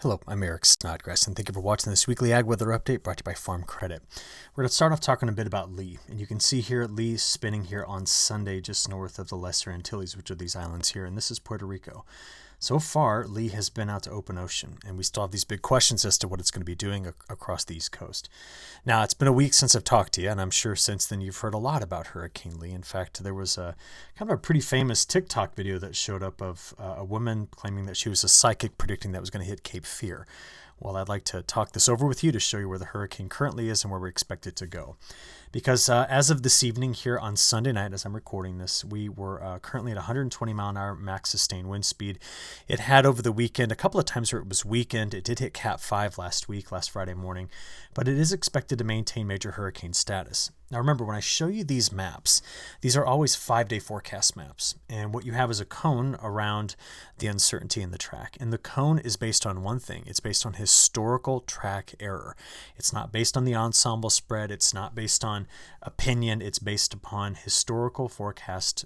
Hello, I'm Eric Snodgrass, and thank you for watching this weekly ag weather update brought to you by Farm Credit. We're going to start off talking a bit about Lee, and you can see here Lee's spinning here on Sunday just north of the Lesser Antilles, which are these islands here, and this is Puerto Rico. So far, Lee has been out to open ocean, and we still have these big questions as to what it's going to be doing across the East Coast. Now, it's been a week since I've talked to you, and I'm sure since then you've heard a lot about Hurricane Lee. In fact, there was a kind of a pretty famous TikTok video that showed up of a woman claiming that she was a psychic predicting that was going to hit Cape Fear. Well, I'd like to talk this over with you to show you where the hurricane currently is and where we expect it to go. Because as of this evening here on Sunday night, as I'm recording this, we were currently at 120 mile an hour max sustained wind speed. It had over the weekend a couple of times where it was weakened. It did hit Cat 5 last Friday morning, but it is expected to maintain major hurricane status. Now remember, when I show you these maps, these are always 5-day forecast maps. And what you have is a cone around the uncertainty in the track. And the cone is based on one thing. It's based on historical track error. It's not based on the ensemble spread. It's not based on opinion. It's based upon historical forecast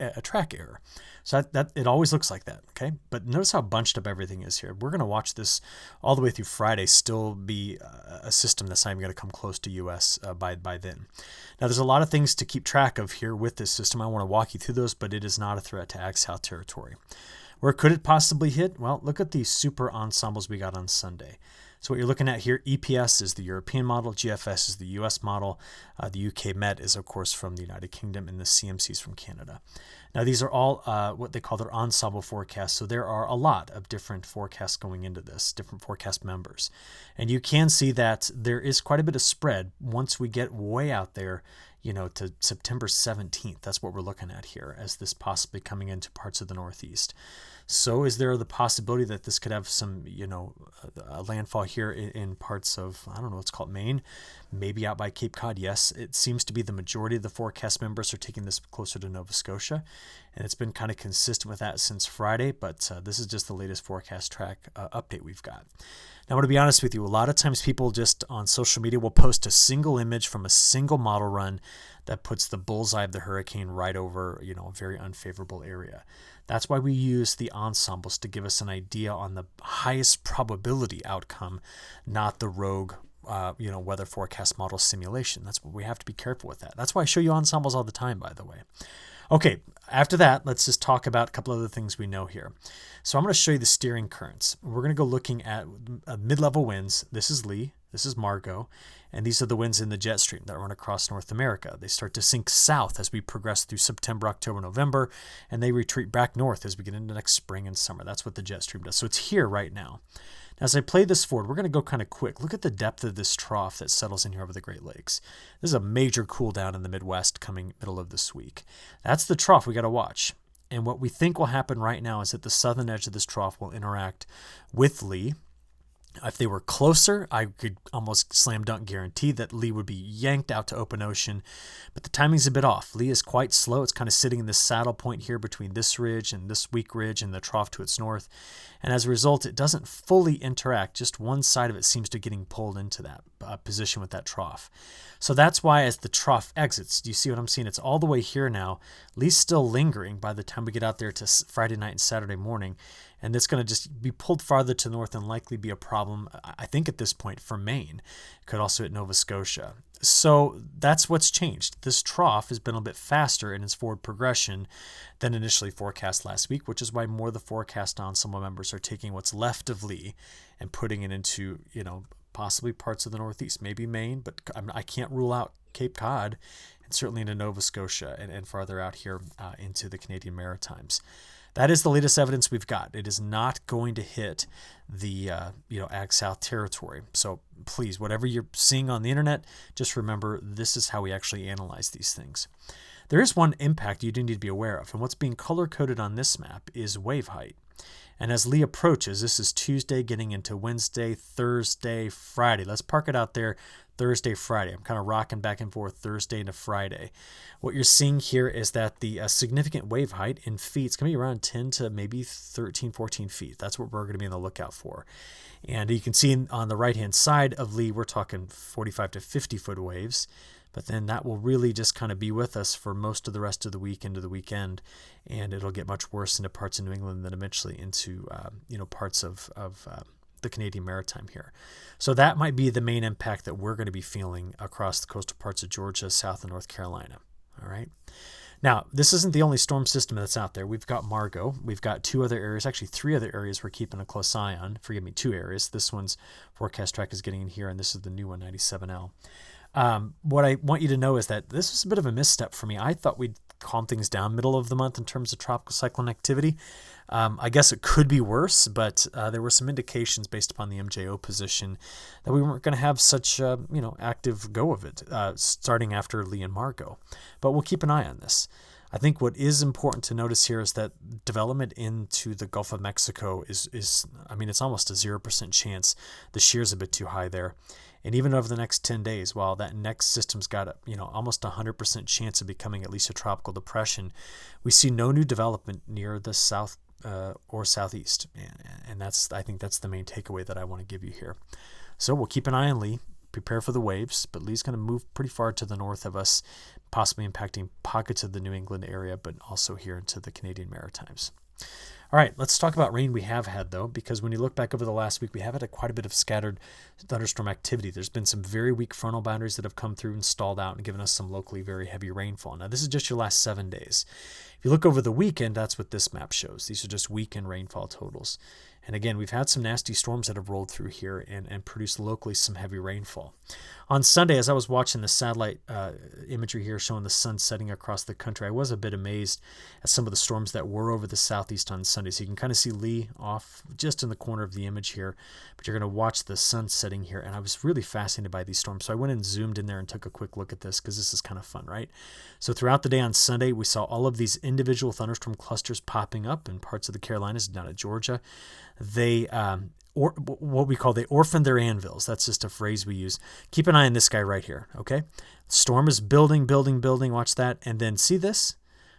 a track error. So that it always looks like that, okay? But notice how bunched up everything is here. We're going to watch this all the way through Friday still be a system that's not even going to come close to U.S. by then. Now, there's a lot of things to keep track of here with this system. I want to walk you through those, but it is not a threat to Ag South territory. Where could it possibly hit? Well, look at these super ensembles we got on Sunday. So what you're looking at here, EPS is the European model, GFS is the US model, the UK Met is of course from the United Kingdom, and the CMC is from Canada. Now these are all what they call their ensemble forecasts, so there are a lot of different forecasts going into this, different forecast members. And you can see that there is quite a bit of spread once we get way out there, to September 17th. That's what we're looking at here as this possibly coming into parts of the Northeast. So is there the possibility that this could have some, a landfall here in parts of, I don't know, what's called Maine, maybe out by Cape Cod? Yes, it seems to be the majority of the forecast members are taking this closer to Nova Scotia, and it's been kind of consistent with that since Friday, but this is just the latest forecast track update we've got. Now, I want to be honest with you, a lot of times people just on social media will post a single image from a single model run that puts the bullseye of the hurricane right over, a very unfavorable area. That's why we use the ensembles to give us an idea on the highest probability outcome, not the rogue weather forecast model simulation. That's what we have to be careful with that. That's why I show you ensembles all the time, by the way. Okay, after that, let's just talk about a couple other things we know here. So I'm going to show you the steering currents. We're going to go looking at mid-level winds. This is Lee, this is Margot, and these are the winds in the jet stream that run across North America. They start to sink south as we progress through September, October, November, and they retreat back north as we get into next spring and summer. That's what the jet stream does. So it's here right now. As I play this forward, we're going to go kind of quick. Look at the depth of this trough that settles in here over the Great Lakes. This is a major cool down in the Midwest coming middle of this week. That's the trough we got to watch. And what we think will happen right now is that the southern edge of this trough will interact with Lee. If they were closer, I could almost slam dunk guarantee that Lee would be yanked out to open ocean, but the timing's a bit off. Lee is quite slow. It's kind of sitting in this saddle point here between this ridge and this weak ridge and the trough to its north, and as a result, it doesn't fully interact. Just one side of it seems to getting pulled into that position with that trough. So that's why as the trough exits, do you see what I'm seeing? It's all the way here now. Lee's still lingering by the time we get out there to Friday night and Saturday morning, and it's going to just be pulled farther to the north and likely be a problem, I think at this point, for Maine. Could also hit Nova Scotia. So that's what's changed. This trough has been a bit faster in its forward progression than initially forecast last week, which is why more of the forecast ensemble members are taking what's left of Lee and putting it into, possibly parts of the Northeast, maybe Maine, but I can't rule out Cape Cod and certainly into Nova Scotia and farther out here into the Canadian Maritimes. That is the latest evidence we've got. It is not going to hit the Ag South territory. So please, whatever you're seeing on the internet, just remember this is how we actually analyze these things. There is one impact you do need to be aware of, and what's being color-coded on this map is wave height. And as Lee approaches, this is Tuesday getting into Wednesday, Thursday, Friday. Let's park it out there, Thursday, Friday. I'm kind of rocking back and forth Thursday to Friday. What you're seeing here is that the significant wave height in feet is going to be around 10 to maybe 13, 14 feet. That's what we're going to be on the lookout for. And you can see on the right-hand side of Lee, we're talking 45 to 50-foot waves. But then that will really just kind of be with us for most of the rest of the week into the weekend, and it'll get much worse into parts of New England, and then eventually into parts of the Canadian Maritime here. So that might be the main impact that we're going to be feeling across the coastal parts of Georgia, South and North Carolina. All right. Now, this isn't the only storm system that's out there. We've got Margot. We've got two other areas, actually three other areas we're keeping a close eye on. Forgive me, two areas. This one's forecast track is getting in here, and this is the new one, 97L. What I want you to know is that this was a bit of a misstep for me. I thought we'd calm things down middle of the month in terms of tropical cyclone activity. I guess it could be worse, but there were some indications based upon the MJO position that we weren't going to have such active go of it starting after Lee and Margot. But we'll keep an eye on this. I think what is important to notice here is that development into the Gulf of Mexico is it's almost a 0% chance. The shear's a bit too high there. And even over the next 10 days, while that next system's got almost 100% chance of becoming at least a tropical depression, we see no new development near the south or southeast. And I think that's the main takeaway that I want to give you here. So we'll keep an eye on Lee, prepare for the waves, but Lee's going to move pretty far to the north of us, possibly impacting pockets of the New England area, but also here into the Canadian Maritimes. All right, let's talk about rain we have had, though, because when you look back over the last week, we have had quite a bit of scattered thunderstorm activity. There's been some very weak frontal boundaries that have come through and stalled out and given us some locally very heavy rainfall. Now, this is just your last 7 days. If you look over the weekend, that's what this map shows. These are just weekend rainfall totals. And again, we've had some nasty storms that have rolled through here and produced locally some heavy rainfall. On Sunday, as I was watching the satellite imagery here showing the sun setting across the country, I was a bit amazed at some of the storms that were over the southeast on Sunday. So you can kind of see Lee off just in the corner of the image here, but you're going to watch the sun setting here. And I was really fascinated by these storms. So I went and zoomed in there and took a quick look at this because this is kind of fun, right? So throughout the day on Sunday, we saw all of these individual thunderstorm clusters popping up in parts of the Carolinas, down at Georgia. They what we call they orphaned their anvils. That's just a phrase we use. Keep an eye on this guy right here, okay? Storm is building. Watch that. And then see this?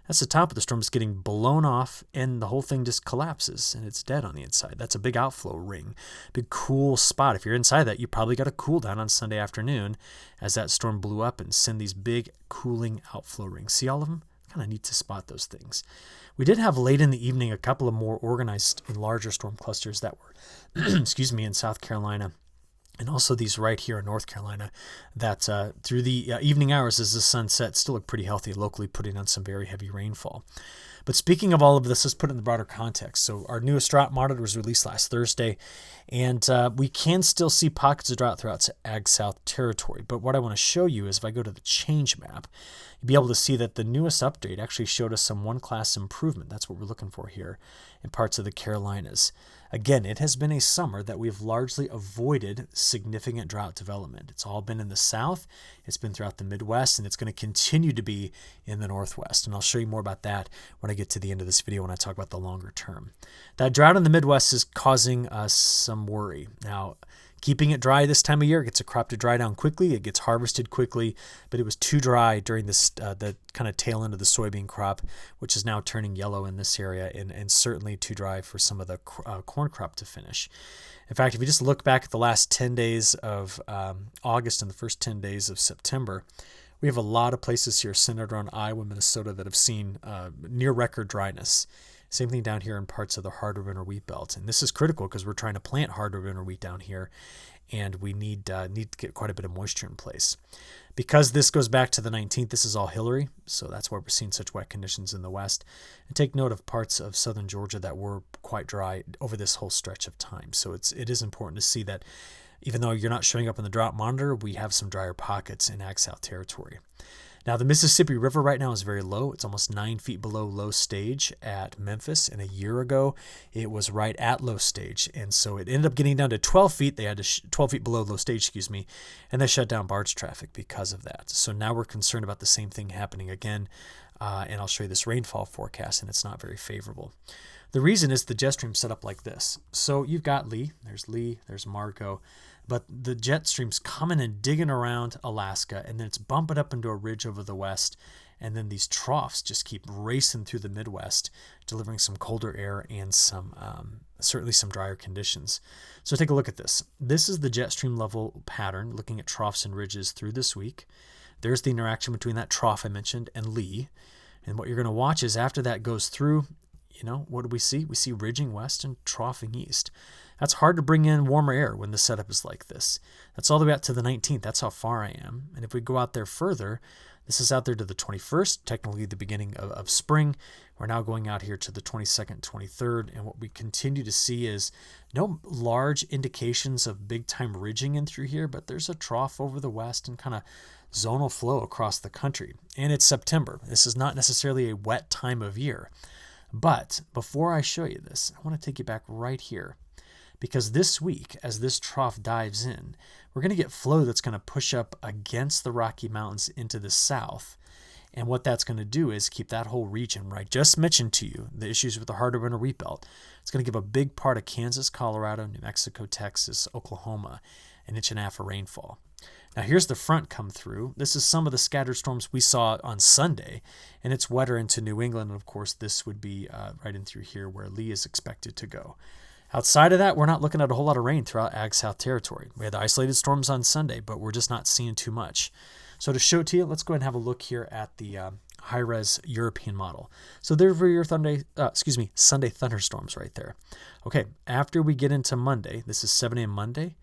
That's the top of the storm. It's getting blown off, and the whole thing just collapses, and it's dead on the inside. That's a big outflow ring, big cool spot. If you're inside that, you probably got a cool down on Sunday afternoon as that storm blew up and send these big cooling outflow rings. See all of them? Kind of neat to spot those things. We did have late in the evening a couple of more organized and larger storm clusters that were, in South Carolina, and also these right here in North Carolina that through the evening hours as the sun set still look pretty healthy, locally putting on some very heavy rainfall. But speaking of all of this, let's put it in the broader context. So our newest drought monitor was released last Thursday, and we can still see pockets of drought throughout Ag South territory. But what I want to show you is if I go to the change map, you'll be able to see that the newest update actually showed us some one-class improvement. That's what we're looking for here in parts of the Carolinas. Again, it has been a summer that we've largely avoided significant drought development. It's all been in the south, it's been throughout the Midwest, and it's going to continue to be in the Northwest. And I'll show you more about that when I get to the end of this video when I talk about the longer term. That drought in the Midwest is causing us some worry. Now, keeping it dry this time of year gets a crop to dry down quickly. It gets harvested quickly, but it was too dry during this the kind of tail end of the soybean crop, which is now turning yellow in this area, and certainly too dry for some of the corn crop to finish. In fact, if you just look back at the last 10 days of August and the first 10 days of September, we have a lot of places here centered around Iowa, Minnesota that have seen near record dryness. Same thing down here in parts of the harder winter wheat belt. And this is critical because we're trying to plant harder winter wheat down here, and we need to get quite a bit of moisture in place. Because this goes back to the 19th, this is all Hillary, so that's why we're seeing such wet conditions in the west. And take note of parts of southern Georgia that were quite dry over this whole stretch of time. So it is important to see that even though you're not showing up in the drought monitor, we have some drier pockets in Ag South territory. Now, the Mississippi River right now is very low. It's almost 9 feet below low stage at Memphis. And a year ago, it was right at low stage. And so it ended up getting down to 12 feet. They had to 12 feet below low stage, and they shut down barge traffic because of that. So now we're concerned about the same thing happening again. And I'll show you this rainfall forecast, and it's not very favorable. The reason is the jet stream set up like this. So you've got Lee, there's Margot, but the jet stream's coming and digging around Alaska, and then it's bumping up into a ridge over the west, and then these troughs just keep racing through the Midwest, delivering some colder air and some certainly some drier conditions. So take a look at this. This is the jet stream level pattern, looking at troughs and ridges through this week. There's the interaction between that trough I mentioned and Lee. And what you're going to watch is after that goes through, what do we see? We see ridging west and troughing east. That's hard to bring in warmer air when the setup is like this. That's all the way out to the 19th. That's how far I am. And if we go out there further, this is out there to the 21st, technically the beginning of spring. We're now going out here to the 22nd, 23rd. And what we continue to see is no large indications of big time ridging in through here, but there's a trough over the west and kind of zonal flow across the country. And it's September. This is not necessarily a wet time of year. But before I show you this, I want to take you back right here, because this week, as this trough dives in, we're going to get flow that's going to push up against the Rocky Mountains into the south. And what that's going to do is keep that whole region, where I just mentioned to you the issues with the harder winter wheat belt. It's going to give a big part of Kansas, Colorado, New Mexico, Texas, Oklahoma, an inch and a half of rainfall. Now here's the front come through. This is some of the scattered storms we saw on Sunday, and it's wetter into New England. And of course, this would be right in through here where Lee is expected to go. Outside of that, we're not looking at a whole lot of rain throughout Ag South territory. We had the isolated storms on Sunday, but we're just not seeing too much. So to show it to you, let's go ahead and have a look here at the high-res European model. So there are your Sunday thunderstorms right there. Okay, after we get into Monday, this is 7 a.m. Monday,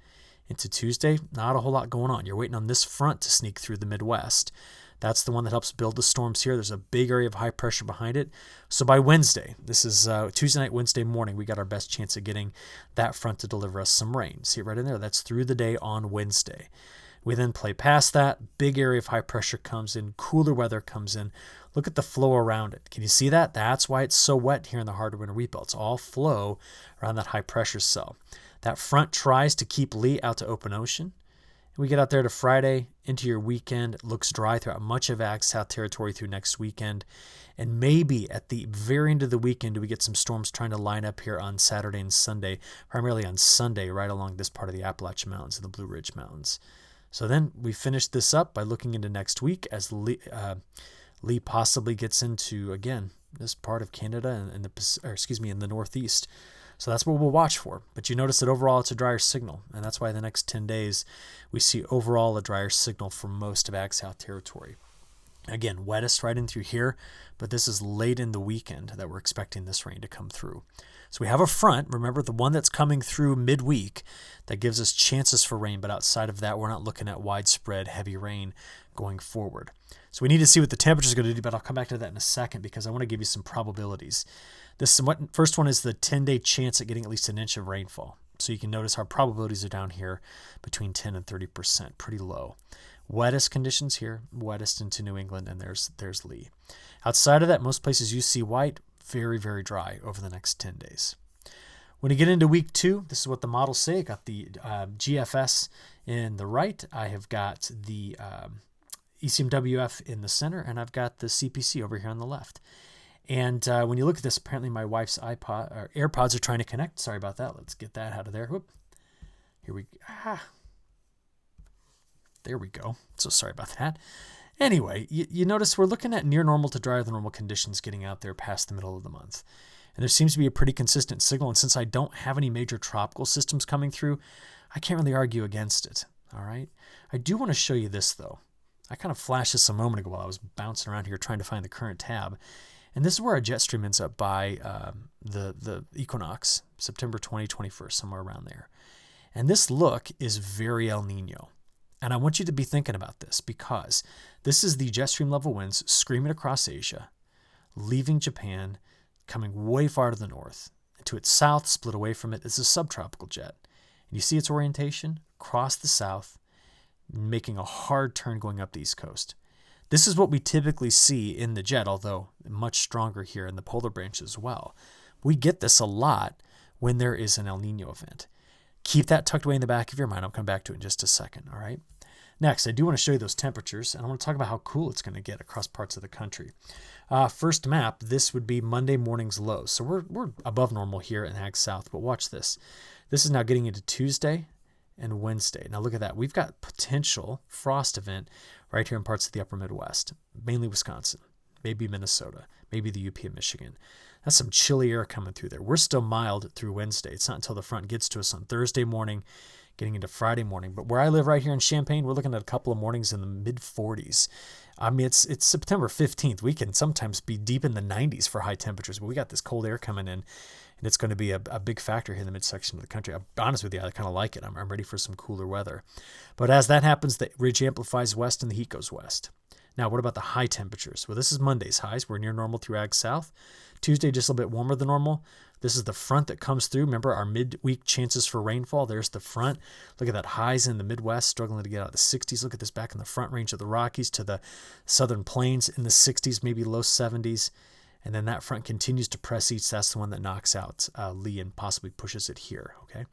into Tuesday, not a whole lot going on. You're waiting on this front to sneak through the Midwest. That's the one that helps build the storms here. There's a big area of high pressure behind it. So by Wednesday, this is Tuesday night, Wednesday morning, we got our best chance of getting that front to deliver us some rain. See it right in there? That's through the day on Wednesday. We then play past that. Big area of high pressure comes in. Cooler weather comes in. Look at the flow around it. Can you see that? That's why it's so wet here in the harder winter wheat belt. It's all flow around that high pressure cell. That front tries to keep Lee out to open ocean. We get out there to Friday, into your weekend. It looks dry throughout much of Ag South territory through next weekend. And maybe at the very end of the weekend, do we get some storms trying to line up here on Saturday and Sunday, primarily on Sunday, right along this part of the Appalachian Mountains and the Blue Ridge Mountains. So then we finish this up by looking into next week as Lee possibly gets into, again, this part of Canada and in the Northeast. So that's what we'll watch for. But you notice that overall it's a drier signal, and that's why the next 10 days we see overall a drier signal for most of Ag South territory. Again, wettest right in through here, but this is late in the weekend that we're expecting this rain to come through. So we have a front, remember, the one that's coming through midweek that gives us chances for rain, but outside of that, we're not looking at widespread heavy rain going forward. So we need to see what the temperature is going to do, but I'll come back to that in a second because I want to give you some probabilities. First one is the 10-day chance at getting at least an inch of rainfall. So you can notice our probabilities are down here between 10 and 30%, pretty low. Wettest conditions here, wettest into New England, and there's Lee. Outside of that, most places you see white, very, very dry over the next 10 days. When you get into week 2, this is what the models say. I got the GFS in the right. I have got the ECMWF in the center, and I've got the CPC over here on the left. And when you look at this, apparently my wife's AirPods are trying to connect. Sorry about that. Let's get that out of there. Whoop. Here we go. There we go. So sorry about that. Anyway, you notice we're looking at near normal to drier than normal conditions getting out there past the middle of the month. And there seems to be a pretty consistent signal. And since I don't have any major tropical systems coming through, I can't really argue against it. All right. I do want to show you this, though. I kind of flashed this a moment ago while I was bouncing around here trying to find the current tab. And this is where our jet stream ends up by the equinox, September 2021, somewhere around there. And this look is very El Nino. And I want you to be thinking about this because this is the jet stream level winds screaming across Asia, leaving Japan, coming way far to the north. To its south, split away from it, is a subtropical jet. And you see its orientation across the south, making a hard turn going up the East Coast. This is what we typically see in the jet, although much stronger here in the polar branch as well. We get this a lot when there is an El Nino event. Keep that tucked away in the back of your mind. I'll come back to it in just a second, all right? Next, I do want to show you those temperatures, and I want to talk about how cool it's going to get across parts of the country. First map, this would be Monday morning's lows. So we're above normal here in Ag South, but watch this. This is now getting into Tuesday and Wednesday. Now look at that. We've got potential frost event right here in parts of the upper Midwest, mainly Wisconsin, maybe Minnesota, maybe the UP of Michigan. That's some chilly air coming through there. We're still mild through Wednesday. It's not until the front gets to us on Thursday morning, getting into Friday morning. But where I live right here in Champaign, we're looking at a couple of mornings in the mid 40s. I mean, it's September 15th. We can sometimes be deep in the 90s for high temperatures, but we got this cold air coming in, and it's going to be a big factor here in the midsection of the country. I'll be honest with you, I kind of like it. I'm ready for some cooler weather. But as that happens, the ridge amplifies west and the heat goes west. Now, what about the high temperatures? Well, this is Monday's highs. We're near normal through Ag South. Tuesday, just a little bit warmer than normal. This is the front that comes through. Remember our midweek chances for rainfall? There's the front. Look at that, highs in the Midwest, struggling to get out of the 60s. Look at this back in the front range of the Rockies to the southern plains in the 60s, maybe low 70s. And then that front continues to press east. That's the one that knocks out Lee and possibly pushes it here, okay?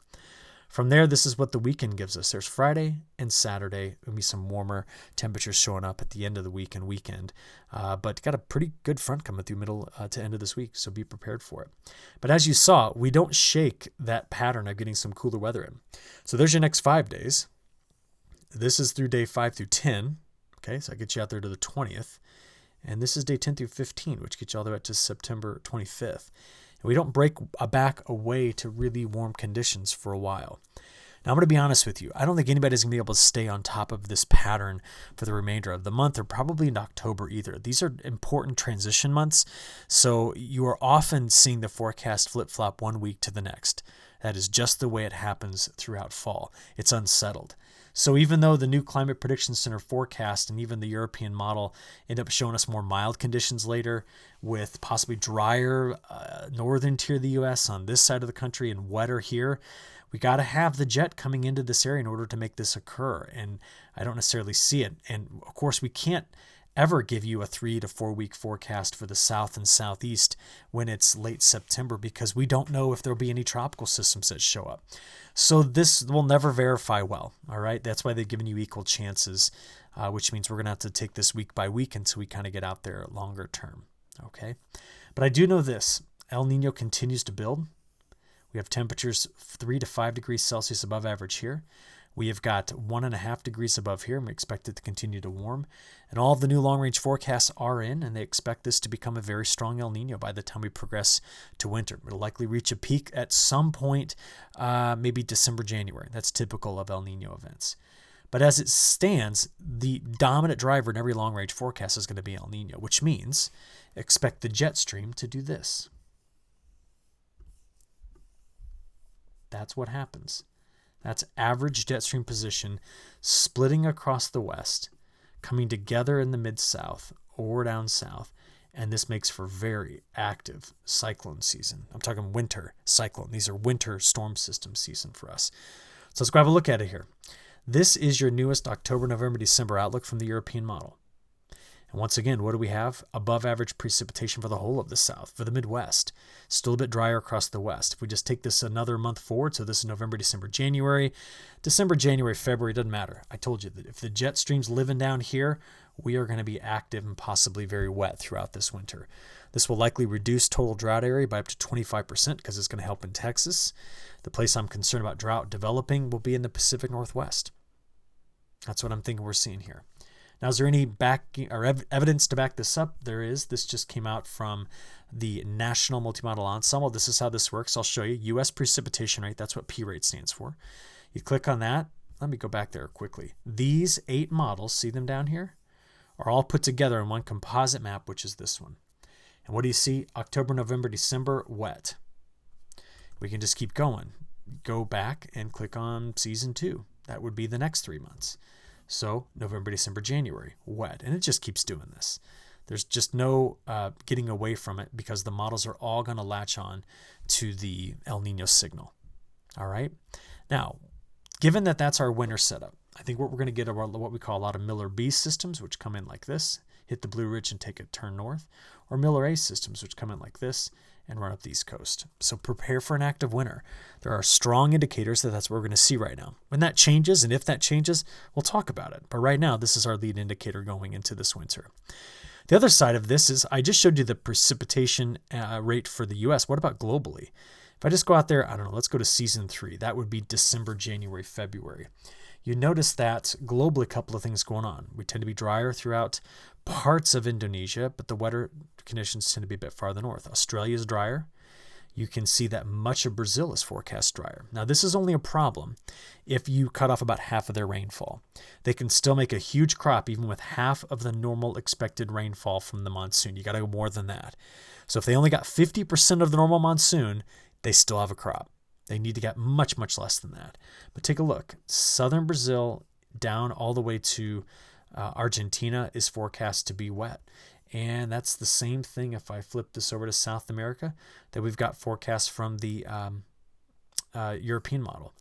From there, this is what the weekend gives us. There's Friday and Saturday. There'll be some warmer temperatures showing up at the end of the week and weekend. But got a pretty good front coming through middle to end of this week, so be prepared for it. But as you saw, we don't shake that pattern of getting some cooler weather in. So there's your next 5 days. This is through day 5 through 10. Okay, so I get you out there to the 20th. And this is day 10 through 15, which gets you all the way up to September 25th. We don't break back away to really warm conditions for a while. Now, I'm going to be honest with you. I don't think anybody's going to be able to stay on top of this pattern for the remainder of the month or probably in October either. These are important transition months, so you are often seeing the forecast flip-flop one week to the next. That is just the way it happens throughout fall. It's unsettled. So even though the new Climate Prediction Center forecast and even the European model end up showing us more mild conditions later with possibly drier northern tier of the U.S. on this side of the country and wetter here, we got to have the jet coming into this area in order to make this occur. And I don't necessarily see it. And of course, we can't ever give you a 3 to 4 week forecast for the south and southeast when it's late September because we don't know if there'll be any tropical systems that show up. So this will never verify well, all right? That's why they've given you equal chances, which means we're going to have to take this week by week until we kind of get out there longer term, okay? But I do know this. El Nino continues to build. We have temperatures 3 to 5 degrees Celsius above average here. We have got 1.5 degrees above here, and we expect it to continue to warm. And all of the new long-range forecasts are in, and they expect this to become a very strong El Nino by the time we progress to winter. It'll likely reach a peak at some point, maybe December, January. That's typical of El Nino events. But as it stands, the dominant driver in every long-range forecast is going to be El Nino, which means expect the jet stream to do this. That's what happens. That's average jet stream position splitting across the west, coming together in the mid-south or down south, and this makes for very active cyclone season. I'm talking winter cyclone. These are winter storm system season for us. So let's go have a look at it here. This is your newest October, November, December outlook from the European model. And once again, what do we have? Above average precipitation for the whole of the South, for the Midwest. Still a bit drier across the West. If we just take this another month forward, so this is November, December, January. December, January, February, doesn't matter. I told you that if the jet stream's living down here, we are going to be active and possibly very wet throughout this winter. This will likely reduce total drought area by up to 25% because it's going to help in Texas. The place I'm concerned about drought developing will be in the Pacific Northwest. That's what I'm thinking we're seeing here. Now, is there any evidence to back this up? There is. This just came out from the National Multimodal Ensemble. This is how this works. I'll show you. U.S. precipitation rate. That's what P rate stands for. You click on that. Let me go back there quickly. These 8 models, see them down here, are all put together in one composite map, which is this one. And what do you see? October, November, December, wet. We can just keep going. Go back and click on season 2. That would be the next 3 months. So November, December, January, wet. And it just keeps doing this. There's just no getting away from it because the models are all going to latch on to the El Nino signal. All right. Now, given that that's our winter setup, I think what we're going to get are what we call a lot of Miller B systems, which come in like this, hit the Blue Ridge and take a turn north, or Miller A systems, which come in like this and run up the East Coast. So prepare for an active winter. There are strong indicators that that's what we're going to see right now. When that changes, and if that changes, we'll talk about it. But right now, this is our lead indicator going into this winter. The other side of this is I just showed you the precipitation rate for the U.S. What about globally? If I just go out there, I don't know, let's go to season 3. That would be December, January, February. You notice that globally a couple of things going on. We tend to be drier throughout parts of Indonesia, but the wetter conditions tend to be a bit farther north. Australia is drier. you can see that much of Brazil is forecast drier. Now, this is only a problem if you cut off about half of their rainfall. They can still make a huge crop even with half of the normal expected rainfall from the monsoon. You got to go more than that. So if they only got 50% of the normal monsoon, they still have a crop. They need to get much, much less than that. But take a look. Southern Brazil down all the way to Argentina is forecast to be wet. And that's the same thing if I flip this over to South America that we've got forecasts from the European model.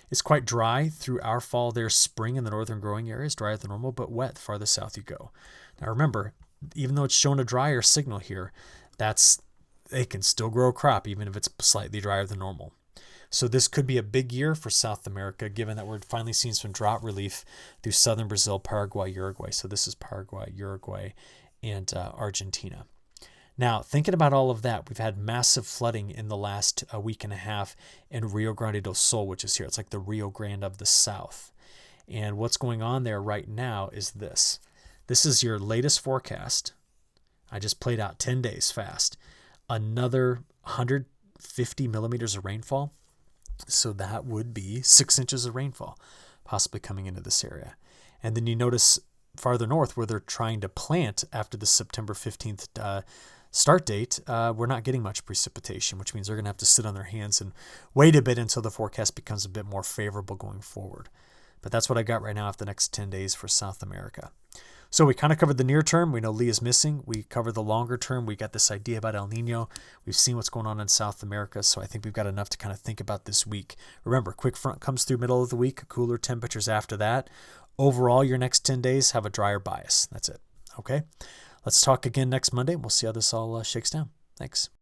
It's quite dry through our fall. There's spring in the northern growing areas, drier than normal, but wet the farther south you go. Now remember, even though it's showing a drier signal here, they can still grow a crop even if it's slightly drier than normal. So this could be a big year for South America, given that we're finally seeing some drought relief through southern Brazil, Paraguay, Uruguay. So this is Paraguay, Uruguay, and Argentina. Now, thinking about all of that, we've had massive flooding in the last week and a half in Rio Grande do Sul, which is here. It's like the Rio Grande of the South. And what's going on there right now is this. This is your latest forecast. I just played out 10 days fast. Another 150 millimeters of rainfall. So that would be 6 inches of rainfall possibly coming into this area. And then you notice farther north where they're trying to plant after the September 15th start date, we're not getting much precipitation, which means they're going to have to sit on their hands and wait a bit until the forecast becomes a bit more favorable going forward. But that's what I got right now after the next 10 days for South America. So we kind of covered the near term. We know Lee is missing. We covered the longer term. We got this idea about El Nino. We've seen what's going on in South America. So I think we've got enough to kind of think about this week. Remember, quick front comes through middle of the week, cooler temperatures after that. Overall, your next 10 days have a drier bias. That's it. Okay. Let's talk again next Monday. We'll see how this all shakes down. Thanks.